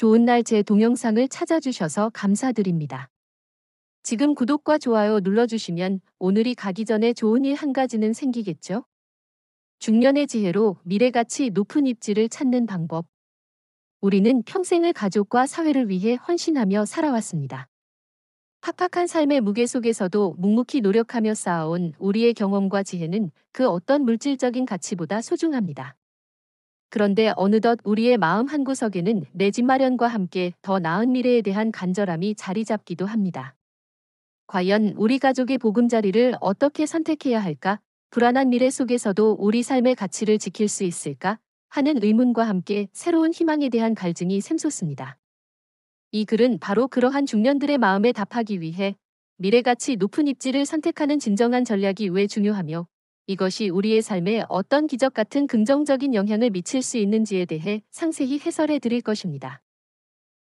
좋은 날 제 동영상을 찾아주셔서 감사드립니다. 지금 구독과 좋아요 눌러주시면 오늘이 가기 전에 좋은 일 한 가지는 생기겠죠? 중년의 지혜로 미래가치 높은 입지를 찾는 방법. 우리는 평생을 가족과 사회를 위해 헌신하며 살아왔습니다. 팍팍한 삶의 무게 속에서도 묵묵히 노력하며 쌓아온 우리의 경험과 지혜는 그 어떤 물질적인 가치보다 소중합니다. 그런데 어느덧 우리의 마음 한구석에는 내 집 마련과 함께 더 나은 미래에 대한 간절함이 자리 잡기도 합니다. 과연 우리 가족의 보금자리를 어떻게 선택해야 할까? 불안한 미래 속에서도 우리 삶의 가치를 지킬 수 있을까? 하는 의문과 함께 새로운 희망에 대한 갈증이 샘솟습니다. 이 글은 바로 그러한 중년들의 마음에 답하기 위해 미래가치 높은 입지를 선택하는 진정한 전략이 왜 중요하며 이것이 우리의 삶에 어떤 기적 같은 긍정적인 영향을 미칠 수 있는지에 대해 상세히 해설해 드릴 것입니다.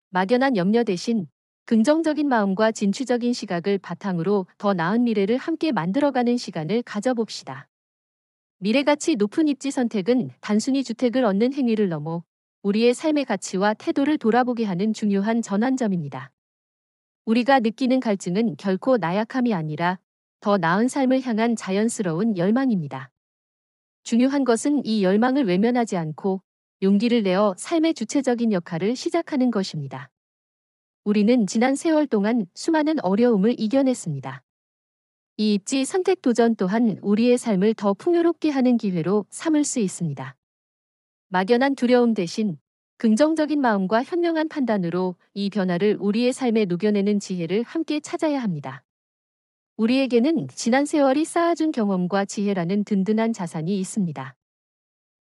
막연한 염려 대신 긍정적인 마음과 진취적인 시각을 바탕으로 더 나은 미래를 함께 만들어가는 시간을 가져봅시다. 미래가치 높은 입지 선택은 단순히 주택을 얻는 행위를 넘어 우리의 삶의 가치와 태도를 돌아보게 하는 중요한 전환점입니다. 우리가 느끼는 갈증은 결코 나약함이 아니라 더 나은 삶을 향한 자연스러운 열망입니다. 중요한 것은 이 열망을 외면하지 않고 용기를 내어 삶의 주체적인 역할을 시작하는 것입니다. 우리는 지난 세월 동안 수많은 어려움을 이겨냈습니다. 이 입지 선택 도전 또한 우리의 삶을 더 풍요롭게 하는 기회로 삼을 수 있습니다. 막연한 두려움 대신 긍정적인 마음과 현명한 판단으로 이 변화를 우리의 삶에 녹여내는 지혜를 함께 찾아야 합니다. 우리에게는 지난 세월이 쌓아준 경험과 지혜라는 든든한 자산이 있습니다.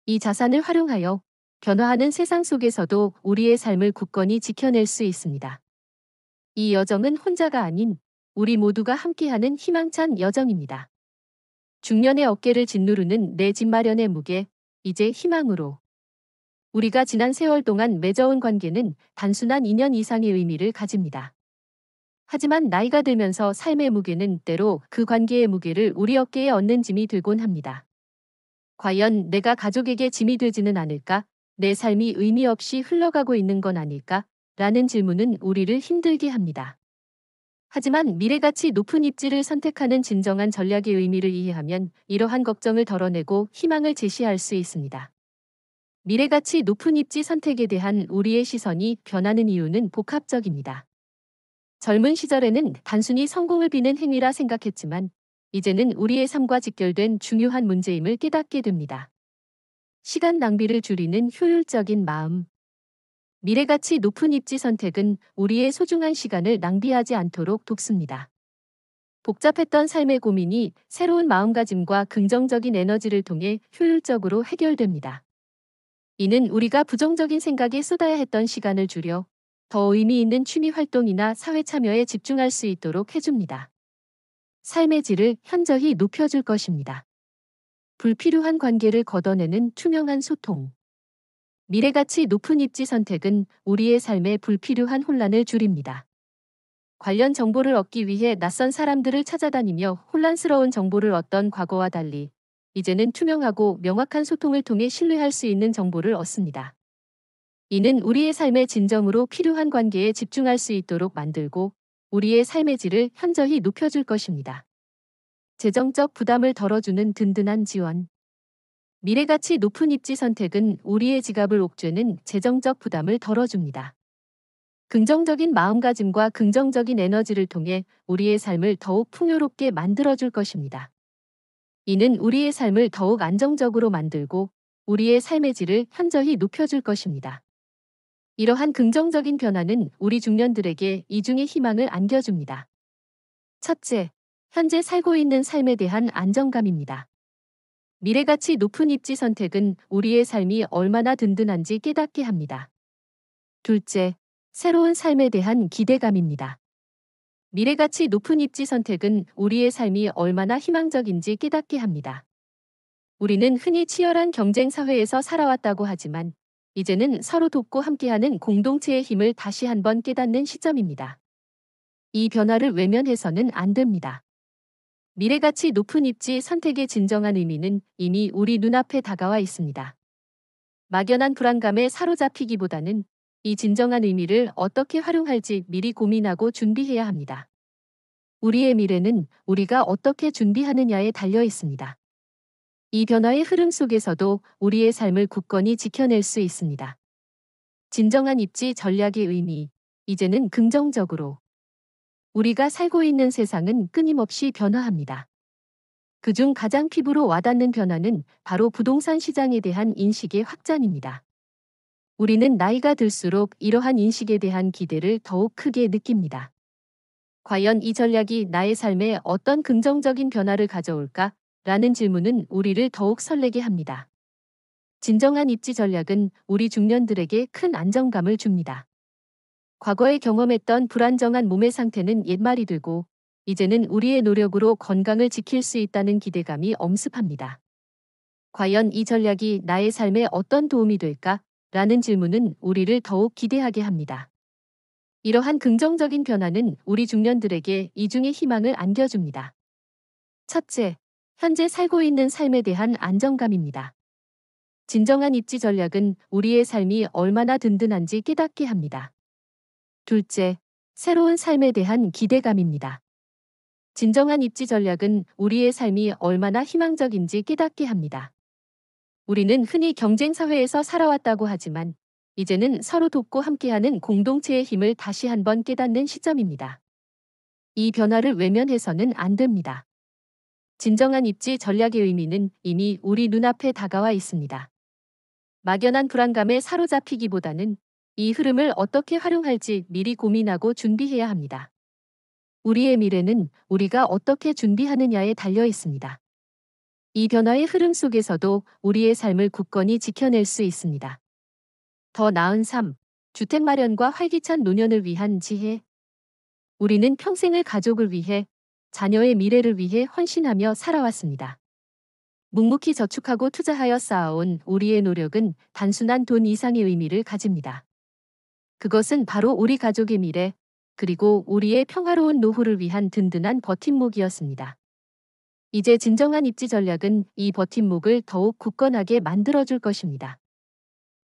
이 자산을 활용하여 변화하는 세상 속에서도 우리의 삶을 굳건히 지켜낼 수 있습니다. 이 여정은 혼자가 아닌 우리 모두가 함께하는 희망찬 여정입니다. 중년의 어깨를 짓누르는 내 집 마련의 무게, 이제 희망으로. 우리가 지난 세월 동안 맺어온 관계는 단순한 인연 이상의 의미를 가집니다. 하지만 나이가 들면서 삶의 무게는 때로 그 관계의 무게를 우리 어깨에 얹는 짐이 되곤 합니다. 과연 내가 가족에게 짐이 되지는 않을까? 내 삶이 의미 없이 흘러가고 있는 건 아닐까? 라는 질문은 우리를 힘들게 합니다. 하지만 미래가치 높은 입지를 선택하는 진정한 전략의 의미를 이해하면 이러한 걱정을 덜어내고 희망을 제시할 수 있습니다. 미래가치 높은 입지 선택에 대한 우리의 시선이 변하는 이유는 복합적입니다. 젊은 시절에는 단순히 성공을 비는 행위라 생각했지만 이제는 우리의 삶과 직결된 중요한 문제임을 깨닫게 됩니다. 시간 낭비를 줄이는 효율적인 마음. 미래가치 높은 입지 선택은 우리의 소중한 시간을 낭비하지 않도록 돕습니다. 복잡했던 삶의 고민이 새로운 마음가짐과 긍정적인 에너지를 통해 효율적으로 해결됩니다. 이는 우리가 부정적인 생각에 쏟아야 했던 시간을 줄여 더 의미 있는 취미 활동이나 사회 참여에 집중할 수 있도록 해줍니다. 삶의 질을 현저히 높여줄 것입니다. 불필요한 관계를 걷어내는 투명한 소통. 미래가치 높은 입지 선택은 우리의 삶에 불필요한 혼란을 줄입니다. 관련 정보를 얻기 위해 낯선 사람들을 찾아다니며 혼란스러운 정보를 얻던 과거와 달리 이제는 투명하고 명확한 소통을 통해 신뢰할 수 있는 정보를 얻습니다. 이는 우리의 삶에 진정으로 필요한 관계에 집중할 수 있도록 만들고 우리의 삶의 질을 현저히 높여줄 것입니다. 재정적 부담을 덜어주는 든든한 지원. 미래가치 높은 입지 선택은 우리의 지갑을 옥죄는 재정적 부담을 덜어줍니다. 긍정적인 마음가짐과 긍정적인 에너지를 통해 우리의 삶을 더욱 풍요롭게 만들어줄 것입니다. 이는 우리의 삶을 더욱 안정적으로 만들고 우리의 삶의 질을 현저히 높여줄 것입니다. 이러한 긍정적인 변화는 우리 중년들에게 이중의 희망을 안겨줍니다. 첫째, 현재 살고 있는 삶에 대한 안정감입니다. 미래가치 높은 입지 선택은 우리의 삶이 얼마나 든든한지 깨닫게 합니다. 둘째, 새로운 삶에 대한 기대감입니다. 미래가치 높은 입지 선택은 우리의 삶이 얼마나 희망적인지 깨닫게 합니다. 우리는 흔히 치열한 경쟁 사회에서 살아왔다고 하지만 이제는 서로 돕고 함께하는 공동체의 힘을 다시 한번 깨닫는 시점입니다. 이 변화를 외면해서는 안 됩니다. 미래가치 높은 입지 선택의 진정한 의미는 이미 우리 눈앞에 다가와 있습니다. 막연한 불안감에 사로잡히기보다는 이 진정한 의미를 어떻게 활용할지 미리 고민하고 준비해야 합니다. 우리의 미래는 우리가 어떻게 준비하느냐에 달려 있습니다. 이 변화의 흐름 속에서도 우리의 삶을 굳건히 지켜낼 수 있습니다. 진정한 입지 전략의 의미, 이제는 긍정적으로. 우리가 살고 있는 세상은 끊임없이 변화합니다. 그중 가장 피부로 와닿는 변화는 바로 부동산 시장에 대한 인식의 확장입니다. 우리는 나이가 들수록 이러한 인식에 대한 기대를 더욱 크게 느낍니다. 과연 이 전략이 나의 삶에 어떤 긍정적인 변화를 가져올까? 라는 질문은 우리를 더욱 설레게 합니다. 진정한 입지 전략은 우리 중년들에게 큰 안정감을 줍니다. 과거에 경험했던 불안정한 몸의 상태는 옛말이 되고, 이제는 우리의 노력으로 건강을 지킬 수 있다는 기대감이 엄습합니다. 과연 이 전략이 나의 삶에 어떤 도움이 될까? 라는 질문은 우리를 더욱 기대하게 합니다. 이러한 긍정적인 변화는 우리 중년들에게 이중의 희망을 안겨줍니다. 첫째, 현재 살고 있는 삶에 대한 안정감입니다. 진정한 입지 전략은 우리의 삶이 얼마나 든든한지 깨닫게 합니다. 둘째, 새로운 삶에 대한 기대감입니다. 진정한 입지 전략은 우리의 삶이 얼마나 희망적인지 깨닫게 합니다. 우리는 흔히 경쟁 사회에서 살아왔다고 하지만 이제는 서로 돕고 함께하는 공동체의 힘을 다시 한번 깨닫는 시점입니다. 이 변화를 외면해서는 안 됩니다. 진정한 입지 전략의 의미는 이미 우리 눈앞에 다가와 있습니다. 막연한 불안감에 사로잡히기보다는 이 흐름을 어떻게 활용할지 미리 고민하고 준비해야 합니다. 우리의 미래는 우리가 어떻게 준비하느냐에 달려 있습니다. 이 변화의 흐름 속에서도 우리의 삶을 굳건히 지켜낼 수 있습니다. 더 나은 삶, 주택 마련과 활기찬 노년을 위한 지혜. 우리는 평생을 가족을 위해, 자녀의 미래를 위해 헌신하며 살아왔습니다. 묵묵히 저축하고 투자하여 쌓아온 우리의 노력은 단순한 돈 이상의 의미를 가집니다. 그것은 바로 우리 가족의 미래, 그리고 우리의 평화로운 노후를 위한 든든한 버팀목이었습니다. 이제 진정한 입지 전략은 이 버팀목을 더욱 굳건하게 만들어줄 것입니다.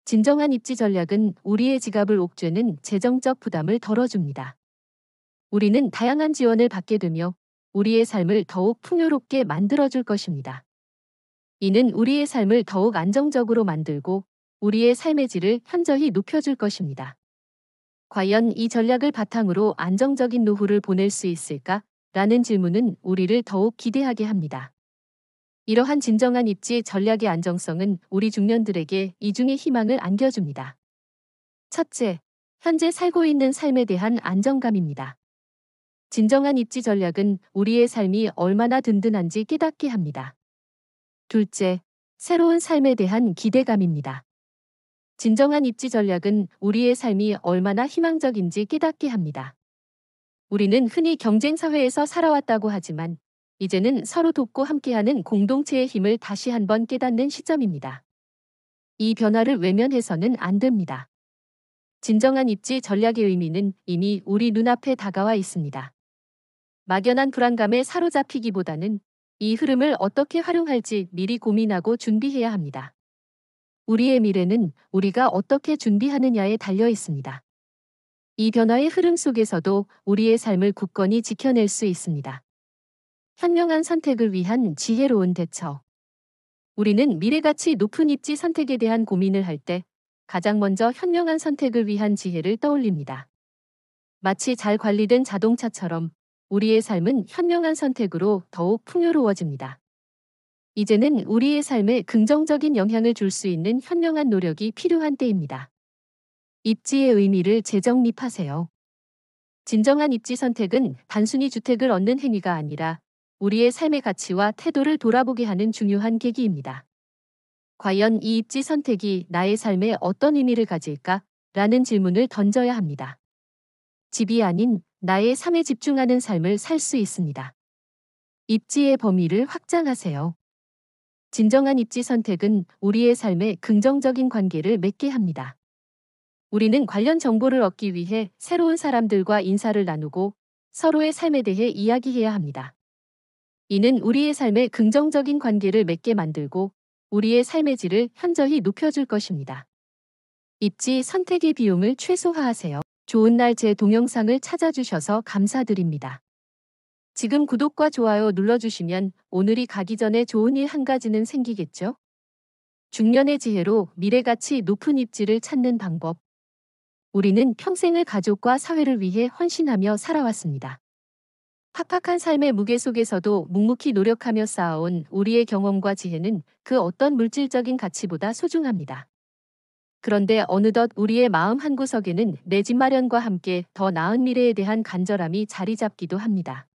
진정한 입지 전략은 우리의 지갑을 옥죄는 재정적 부담을 덜어줍니다. 우리는 다양한 지원을 받게 되며 우리의 삶을 더욱 풍요롭게 만들어줄 것입니다. 이는 우리의 삶을 더욱 안정적으로 만들고 우리의 삶의 질을 현저히 높여줄 것입니다. 과연 이 전략을 바탕으로 안정적인 노후를 보낼 수 있을까? 라는 질문은 우리를 더욱 기대하게 합니다. 이러한 진정한 입지 전략의 안정성은 우리 중년들에게 이중의 희망을 안겨줍니다. 첫째, 현재 살고 있는 삶에 대한 안정감입니다. 진정한 입지 전략은 우리의 삶이 얼마나 든든한지 깨닫게 합니다. 둘째, 새로운 삶에 대한 기대감입니다. 진정한 입지 전략은 우리의 삶이 얼마나 희망적인지 깨닫게 합니다. 우리는 흔히 경쟁 사회에서 살아왔다고 하지만 이제는 서로 돕고 함께하는 공동체의 힘을 다시 한번 깨닫는 시점입니다. 이 변화를 외면해서는 안 됩니다. 진정한 입지 전략의 의미는 이미 우리 눈앞에 다가와 있습니다. 막연한 불안감에 사로잡히기보다는 이 흐름을 어떻게 활용할지 미리 고민하고 준비해야 합니다. 우리의 미래는 우리가 어떻게 준비하느냐에 달려 있습니다. 이 변화의 흐름 속에서도 우리의 삶을 굳건히 지켜낼 수 있습니다. 현명한 선택을 위한 지혜로운 대처. 우리는 미래가치 높은 입지 선택에 대한 고민을 할 때 가장 먼저 현명한 선택을 위한 지혜를 떠올립니다. 마치 잘 관리된 자동차처럼 우리의 삶은 현명한 선택으로 더욱 풍요로워집니다. 이제는 우리의 삶에 긍정적인 영향을 줄 수 있는 현명한 노력이 필요한 때입니다. 입지의 의미를 재정립하세요. 진정한 입지 선택은 단순히 주택을 얻는 행위가 아니라 우리의 삶의 가치와 태도를 돌아보게 하는 중요한 계기입니다. 과연 이 입지 선택이 나의 삶에 어떤 의미를 가질까? 라는 질문을 던져야 합니다. 집이 아닌 나의 삶에 집중하는 삶을 살 수 있습니다. 입지의 범위를 확장하세요. 진정한 입지 선택은 우리의 삶에 긍정적인 관계를 맺게 합니다. 우리는 관련 정보를 얻기 위해 새로운 사람들과 인사를 나누고 서로의 삶에 대해 이야기해야 합니다. 이는 우리의 삶에 긍정적인 관계를 맺게 만들고 우리의 삶의 질을 현저히 높여줄 것입니다. 입지 선택의 비용을 최소화하세요. 좋은 날 제 동영상을 찾아주셔서 감사드립니다. 지금 구독과 좋아요 눌러주시면 오늘이 가기 전에 좋은 일 한 가지는 생기겠죠? 중년의 지혜로 미래가치 높은 입지를 찾는 방법. 우리는 평생을 가족과 사회를 위해 헌신하며 살아왔습니다. 팍팍한 삶의 무게 속에서도 묵묵히 노력하며 쌓아온 우리의 경험과 지혜는 그 어떤 물질적인 가치보다 소중합니다. 그런데 어느덧 우리의 마음 한구석에는 내 집 마련과 함께 더 나은 미래에 대한 간절함이 자리 잡기도 합니다.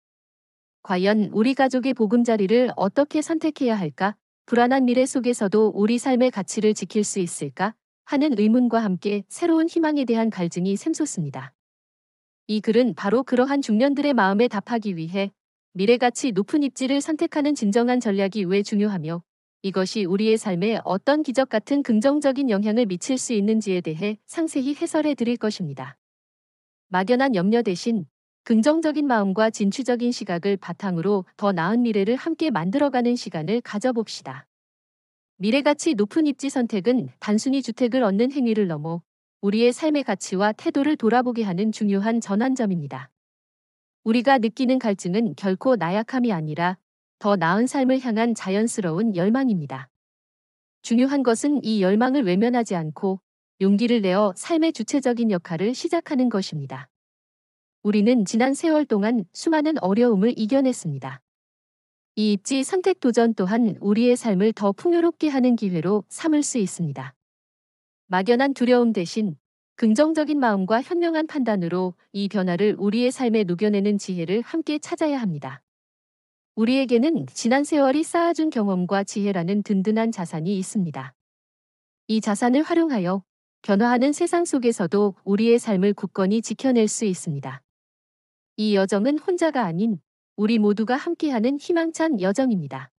과연 우리 가족의 보금자리를 어떻게 선택해야 할까? 불안한 미래 속에서도 우리 삶의 가치를 지킬 수 있을까? 하는 의문과 함께 새로운 희망에 대한 갈증이 샘솟습니다. 이 글은 바로 그러한 중년들의 마음에 답하기 위해 미래가치 높은 입지를 선택하는 진정한 전략이 왜 중요하며 이것이 우리의 삶에 어떤 기적 같은 긍정적인 영향을 미칠 수 있는지에 대해 상세히 해설해 드릴 것입니다. 막연한 염려 대신 긍정적인 마음과 진취적인 시각을 바탕으로 더 나은 미래를 함께 만들어가는 시간을 가져봅시다. 미래가치 높은 입지 선택은 단순히 주택을 얻는 행위를 넘어 우리의 삶의 가치와 태도를 돌아보게 하는 중요한 전환점입니다. 우리가 느끼는 갈증은 결코 나약함이 아니라 더 나은 삶을 향한 자연스러운 열망입니다. 중요한 것은 이 열망을 외면하지 않고 용기를 내어 삶의 주체적인 역할을 시작하는 것입니다. 우리는 지난 세월 동안 수많은 어려움을 이겨냈습니다. 이 입지 선택 도전 또한 우리의 삶을 더 풍요롭게 하는 기회로 삼을 수 있습니다. 막연한 두려움 대신 긍정적인 마음과 현명한 판단으로 이 변화를 우리의 삶에 녹여내는 지혜를 함께 찾아야 합니다. 우리에게는 지난 세월이 쌓아준 경험과 지혜라는 든든한 자산이 있습니다. 이 자산을 활용하여 변화하는 세상 속에서도 우리의 삶을 굳건히 지켜낼 수 있습니다. 이 여정은 혼자가 아닌 우리 모두가 함께하는 희망찬 여정입니다.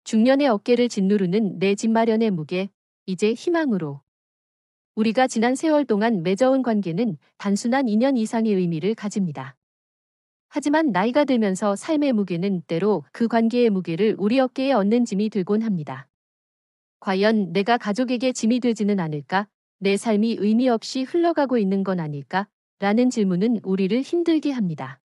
중년의 어깨를 짓누르는 내 집 마련의 무게, 이제 희망으로. 우리가 지난 세월 동안 맺어온 관계는 단순한 인연 이상의 의미를 가집니다. 하지만 나이가 들면서 삶의 무게는 때로 그 관계의 무게를 우리 어깨에 얹는 짐이 되곤 합니다. 과연 내가 가족에게 짐이 되지는 않을까? 내 삶이 의미 없이 흘러가고 있는 건 아닐까? 라는 질문은 우리를 힘들게 합니다.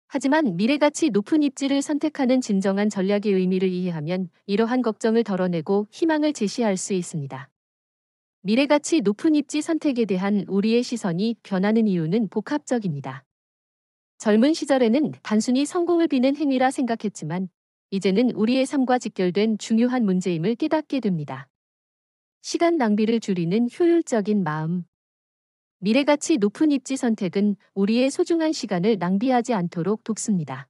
하지만 미래가치 높은 입지를 선택하는 진정한 전략의 의미를 이해하면 이러한 걱정을 덜어내고 희망을 제시할 수 있습니다. 미래가치 높은 입지 선택에 대한 우리의 시선이 변하는 이유는 복합적입니다. 젊은 시절에는 단순히 성공을 비는 행위라 생각했지만 이제는 우리의 삶과 직결된 중요한 문제임을 깨닫게 됩니다. 시간 낭비를 줄이는 효율적인 마음. 미래가치 높은 입지 선택은 우리의 소중한 시간을 낭비하지 않도록 돕습니다.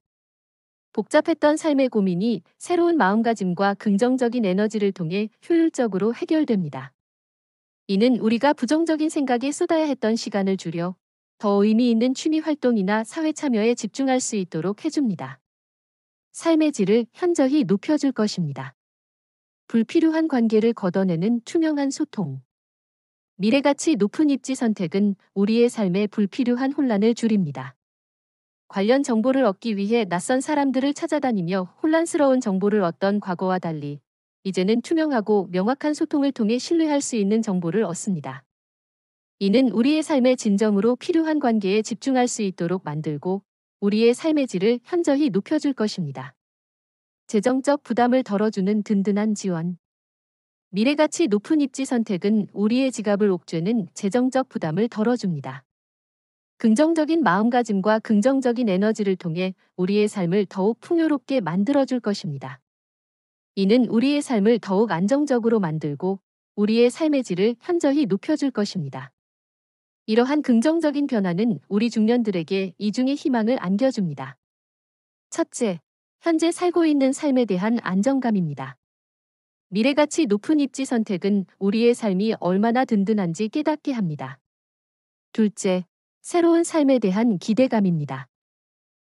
복잡했던 삶의 고민이 새로운 마음가짐과 긍정적인 에너지를 통해 효율적으로 해결됩니다. 이는 우리가 부정적인 생각에 쏟아야 했던 시간을 줄여 더 의미 있는 취미 활동이나 사회 참여에 집중할 수 있도록 해줍니다. 삶의 질을 현저히 높여줄 것입니다. 불필요한 관계를 걷어내는 투명한 소통. 미래가치 높은 입지 선택은 우리의 삶에 불필요한 혼란을 줄입니다. 관련 정보를 얻기 위해 낯선 사람들을 찾아다니며 혼란스러운 정보를 얻던 과거와 달리 이제는 투명하고 명확한 소통을 통해 신뢰할 수 있는 정보를 얻습니다. 이는 우리의 삶에 진정으로 필요한 관계에 집중할 수 있도록 만들고 우리의 삶의 질을 현저히 높여줄 것입니다. 재정적 부담을 덜어주는 든든한 지원. 미래가치 높은 입지 선택은 우리의 지갑을 옥죄는 재정적 부담을 덜어줍니다. 긍정적인 마음가짐과 긍정적인 에너지를 통해 우리의 삶을 더욱 풍요롭게 만들어줄 것입니다. 이는 우리의 삶을 더욱 안정적으로 만들고 우리의 삶의 질을 현저히 높여줄 것입니다. 이러한 긍정적인 변화는 우리 중년들에게 이중의 희망을 안겨줍니다. 첫째, 현재 살고 있는 삶에 대한 안정감입니다. 미래가치 높은 입지 선택은 우리의 삶이 얼마나 든든한지 깨닫게 합니다. 둘째, 새로운 삶에 대한 기대감입니다.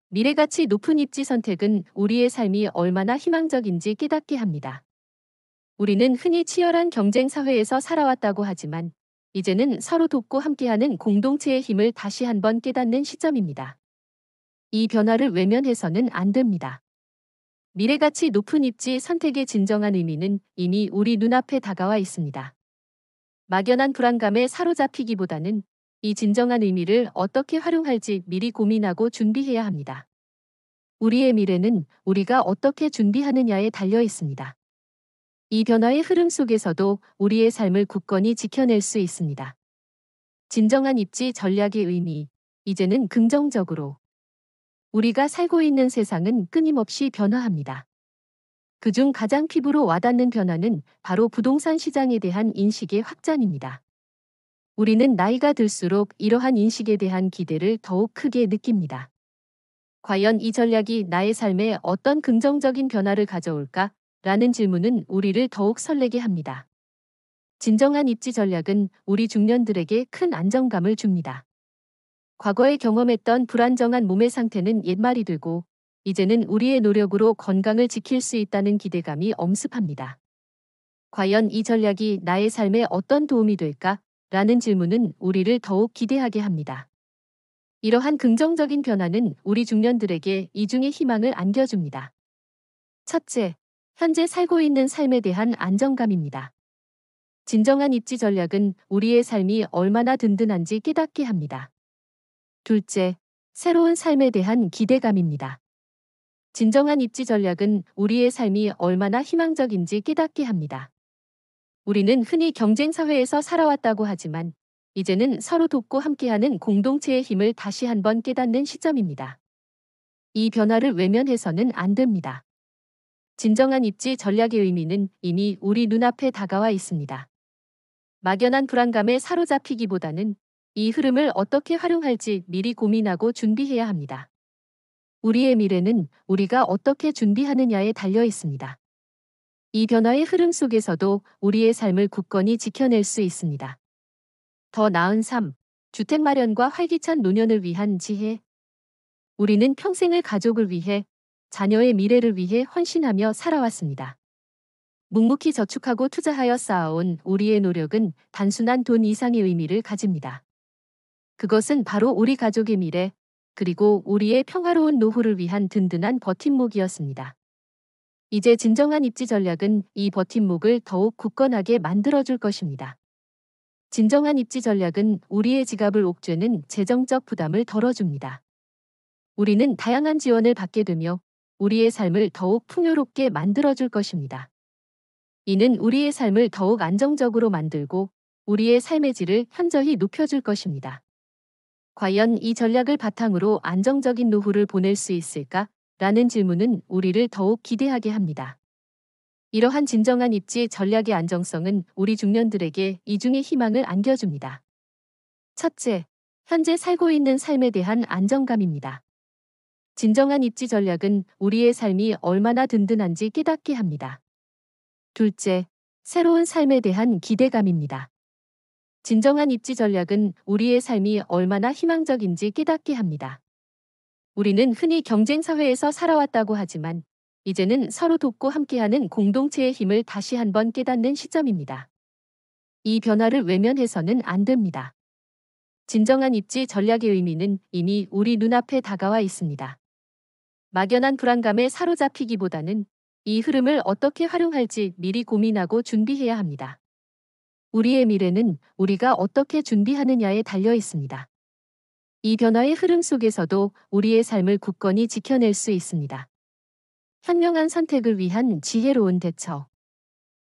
미래가치 높은 입지 선택은 우리의 삶이 얼마나 희망적인지 깨닫게 합니다. 우리는 흔히 치열한 경쟁 사회에서 살아왔다고 하지만 이제는 서로 돕고 함께하는 공동체의 힘을 다시 한번 깨닫는 시점입니다. 이 변화를 외면해서는 안 됩니다. 미래가치 높은 입지 선택의 진정한 의미는 이미 우리 눈앞에 다가와 있습니다. 막연한 불안감에 사로잡히기보다는 이 진정한 의미를 어떻게 활용할지 미리 고민하고 준비해야 합니다. 우리의 미래는 우리가 어떻게 준비하느냐에 달려 있습니다. 이 변화의 흐름 속에서도 우리의 삶을 굳건히 지켜낼 수 있습니다. 진정한 입지 전략의 의미, 이제는 긍정적으로. 우리가 살고 있는 세상은 끊임없이 변화합니다. 그중 가장 피부로 와닿는 변화는 바로 부동산 시장에 대한 인식의 확장입니다. 우리는 나이가 들수록 이러한 인식에 대한 기대를 더욱 크게 느낍니다. 과연 이 전략이 나의 삶에 어떤 긍정적인 변화를 가져올까? 라는 질문은 우리를 더욱 설레게 합니다. 진정한 입지 전략은 우리 중년들에게 큰 안정감을 줍니다. 과거에 경험했던 불안정한 몸의 상태는 옛말이 되고, 이제는 우리의 노력으로 건강을 지킬 수 있다는 기대감이 엄습합니다. 과연 이 전략이 나의 삶에 어떤 도움이 될까? 라는 질문은 우리를 더욱 기대하게 합니다. 이러한 긍정적인 변화는 우리 중년들에게 이중의 희망을 안겨줍니다. 첫째, 현재 살고 있는 삶에 대한 안정감입니다. 진정한 입지 전략은 우리의 삶이 얼마나 든든한지 깨닫게 합니다. 둘째, 새로운 삶에 대한 기대감입니다. 진정한 입지 전략은 우리의 삶이 얼마나 희망적인지 깨닫게 합니다. 우리는 흔히 경쟁 사회에서 살아왔다고 하지만 이제는 서로 돕고 함께하는 공동체의 힘을 다시 한번 깨닫는 시점입니다. 이 변화를 외면해서는 안 됩니다. 진정한 입지 전략의 의미는 이미 우리 눈앞에 다가와 있습니다. 막연한 불안감에 사로잡히기보다는 이 흐름을 어떻게 활용할지 미리 고민하고 준비해야 합니다. 우리의 미래는 우리가 어떻게 준비하느냐에 달려 있습니다. 이 변화의 흐름 속에서도 우리의 삶을 굳건히 지켜낼 수 있습니다. 더 나은 삶, 주택 마련과 활기찬 노년을 위한 지혜. 우리는 평생을 가족을 위해, 자녀의 미래를 위해 헌신하며 살아왔습니다. 묵묵히 저축하고 투자하여 쌓아온 우리의 노력은 단순한 돈 이상의 의미를 가집니다. 그것은 바로 우리 가족의 미래, 그리고 우리의 평화로운 노후를 위한 든든한 버팀목이었습니다. 이제 진정한 입지 전략은 이 버팀목을 더욱 굳건하게 만들어줄 것입니다. 진정한 입지 전략은 우리의 지갑을 옥죄는 재정적 부담을 덜어줍니다. 우리는 다양한 지원을 받게 되며 우리의 삶을 더욱 풍요롭게 만들어줄 것입니다. 이는 우리의 삶을 더욱 안정적으로 만들고 우리의 삶의 질을 현저히 높여줄 것입니다. 과연 이 전략을 바탕으로 안정적인 노후를 보낼 수 있을까? 라는 질문은 우리를 더욱 기대하게 합니다. 이러한 진정한 입지 전략의 안정성은 우리 중년들에게 이중의 희망을 안겨줍니다. 첫째, 현재 살고 있는 삶에 대한 안정감입니다. 진정한 입지 전략은 우리의 삶이 얼마나 든든한지 깨닫게 합니다. 둘째, 새로운 삶에 대한 기대감입니다. 진정한 입지 전략은 우리의 삶이 얼마나 희망적인지 깨닫게 합니다. 우리는 흔히 경쟁 사회에서 살아왔다고 하지만 이제는 서로 돕고 함께하는 공동체의 힘을 다시 한번 깨닫는 시점입니다. 이 변화를 외면해서는 안 됩니다. 진정한 입지 전략의 의미는 이미 우리 눈앞에 다가와 있습니다. 막연한 불안감에 사로잡히기보다는 이 흐름을 어떻게 활용할지 미리 고민하고 준비해야 합니다. 우리의 미래는 우리가 어떻게 준비하느냐에 달려 있습니다. 이 변화의 흐름 속에서도 우리의 삶을 굳건히 지켜낼 수 있습니다. 현명한 선택을 위한 지혜로운 대처.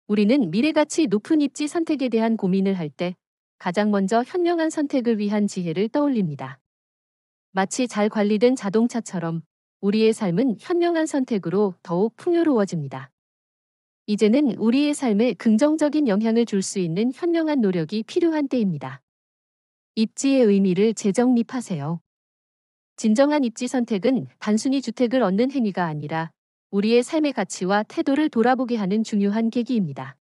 우리는 미래가치 높은 입지 선택에 대한 고민을 할 때 가장 먼저 현명한 선택을 위한 지혜를 떠올립니다. 마치 잘 관리된 자동차처럼 우리의 삶은 현명한 선택으로 더욱 풍요로워집니다. 이제는 우리의 삶에 긍정적인 영향을 줄 수 있는 현명한 노력이 필요한 때입니다. 입지의 의미를 재정립하세요. 진정한 입지 선택은 단순히 주택을 얻는 행위가 아니라 우리의 삶의 가치와 태도를 돌아보게 하는 중요한 계기입니다.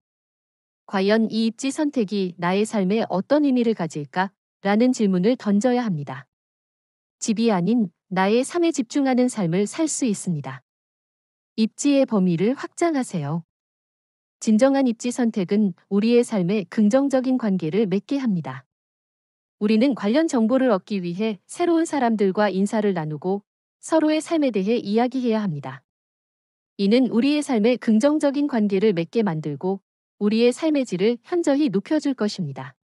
과연 이 입지 선택이 나의 삶에 어떤 의미를 가질까? 라는 질문을 던져야 합니다. 집이 아닌 나의 삶에 집중하는 삶을 살 수 있습니다. 입지의 범위를 확장하세요. 진정한 입지 선택은 우리의 삶에 긍정적인 관계를 맺게 합니다. 우리는 관련 정보를 얻기 위해 새로운 사람들과 인사를 나누고 서로의 삶에 대해 이야기해야 합니다. 이는 우리의 삶에 긍정적인 관계를 맺게 만들고 우리의 삶의 질을 현저히 높여줄 것입니다.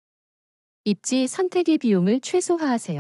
입지 선택의 비용을 최소화하세요.